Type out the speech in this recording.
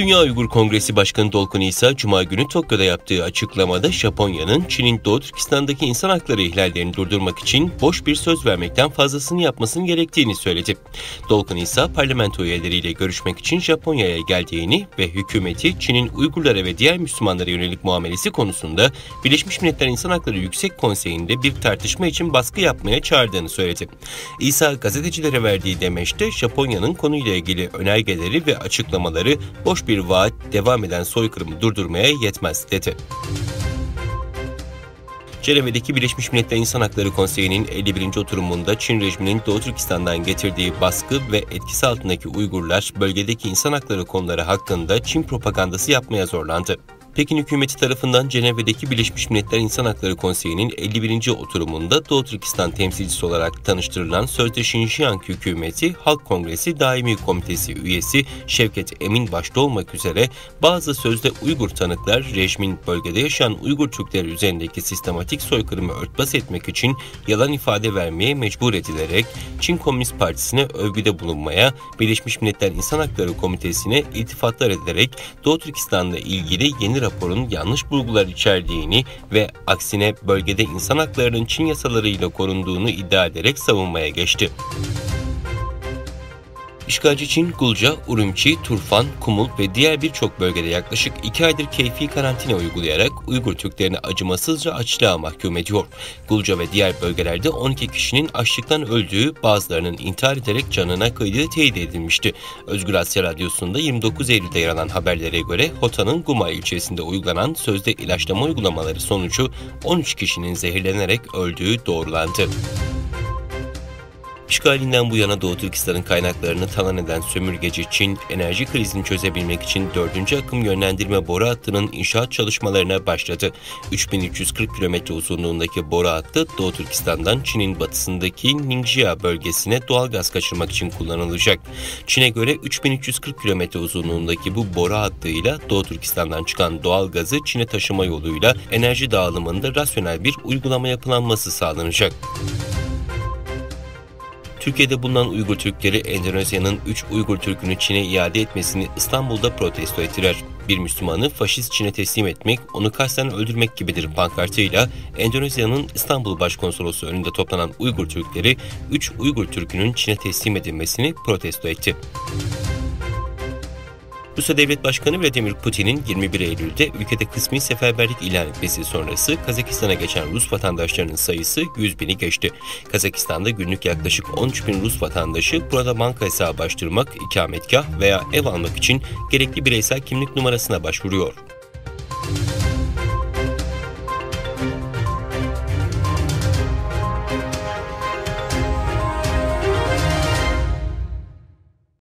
Dünya Uygur Kongresi Başkanı Dolkun İsa, Cuma günü Tokyo'da yaptığı açıklamada Japonya'nın Çin'in Doğu Türkistan'daki insan hakları ihlallerini durdurmak için boş bir söz vermekten fazlasını yapmasının gerektiğini söyledi. Dolkun İsa, parlamento üyeleriyle görüşmek için Japonya'ya geldiğini ve hükümeti Çin'in Uygurlara ve diğer Müslümanlara yönelik muamelesi konusunda Birleşmiş Milletler İnsan Hakları Yüksek Konseyi'nde bir tartışma için baskı yapmaya çağırdığını söyledi. İsa, gazetecilere verdiği demeçte Japonya'nın konuyla ilgili önergeleri ve açıklamaları boş bir vaat, devam eden soykırımı durdurmaya yetmez dedi. Cenevre'deki Birleşmiş Milletler İnsan Hakları Konseyi'nin 51. oturumunda Çin rejiminin Doğu Türkistan'dan getirdiği baskı ve etkisi altındaki Uygurlar, bölgedeki insan hakları konuları hakkında Çin propagandası yapmaya zorlandı. Pekin hükümeti tarafından Cenevre'deki Birleşmiş Milletler İnsan Hakları Konseyi'nin 51. oturumunda Doğu Türkistan temsilcisi olarak tanıştırılan sözde Xinjiang Hükümeti Halk Kongresi Daimi Komitesi üyesi Şevket Emin başta olmak üzere bazı sözde Uygur tanıklar rejimin bölgede yaşayan Uygur Türkleri üzerindeki sistematik soykırımı örtbas etmek için yalan ifade vermeye mecbur edilerek Çin Komünist Partisi'ne övgüde bulunmaya, Birleşmiş Milletler İnsan Hakları Komitesi'ne iltifatlar ederek Doğu Türkistan'la ilgili yeni raporun yanlış bulgular içerdiğini ve aksine bölgede insan haklarının Çin yasalarıyla korunduğunu iddia ederek savunmaya geçti. İşgalci Çin, Gulca, Urumçi, Turfan, Kumul ve diğer birçok bölgede yaklaşık 2 aydır keyfi karantina uygulayarak Uygur Türklerini acımasızca açlığa mahkum ediyor. Gulca ve diğer bölgelerde 12 kişinin açlıktan öldüğü, bazılarının intihar ederek canına kıydığı teyit edilmişti. Özgür Asya Radyosu'nda 29 Eylül'de yer alan haberlere göre Hota'nın Guma ilçesinde uygulanan sözde ilaçlama uygulamaları sonucu 13 kişinin zehirlenerek öldüğü doğrulandı. İşgalinden bu yana Doğu Türkistan'ın kaynaklarını talan eden sömürgeci Çin, enerji krizini çözebilmek için 4. akım yönlendirme boru hattının inşaat çalışmalarına başladı. 3340 kilometre uzunluğundaki boru hattı Doğu Türkistan'dan Çin'in batısındaki Ningxia bölgesine doğalgaz kaçırmak için kullanılacak. Çin'e göre 3340 kilometre uzunluğundaki bu boru hattıyla Doğu Türkistan'dan çıkan doğalgazı Çin'e taşıma yoluyla enerji dağılımında rasyonel bir uygulama yapılanması sağlanacak. Türkiye'de bulunan Uygur Türkleri, Endonezya'nın 3 Uygur Türk'ünü Çin'e iade etmesini İstanbul'da protesto ettiler. Bir Müslümanı faşist Çin'e teslim etmek, onu kasten öldürmek gibidir pankartıyla Endonezya'nın İstanbul Başkonsolosu önünde toplanan Uygur Türkleri, 3 Uygur Türk'ünün Çin'e teslim edilmesini protesto etti. Rusya Devlet Başkanı Vladimir Putin'in 21 Eylül'de ülkede kısmi seferberlik ilan etmesi sonrası Kazakistan'a geçen Rus vatandaşlarının sayısı 100.000'i geçti. Kazakistan'da günlük yaklaşık 13.000 Rus vatandaşı burada banka hesabı açtırmak, ikametgah veya ev almak için gerekli bireysel kimlik numarasına başvuruyor.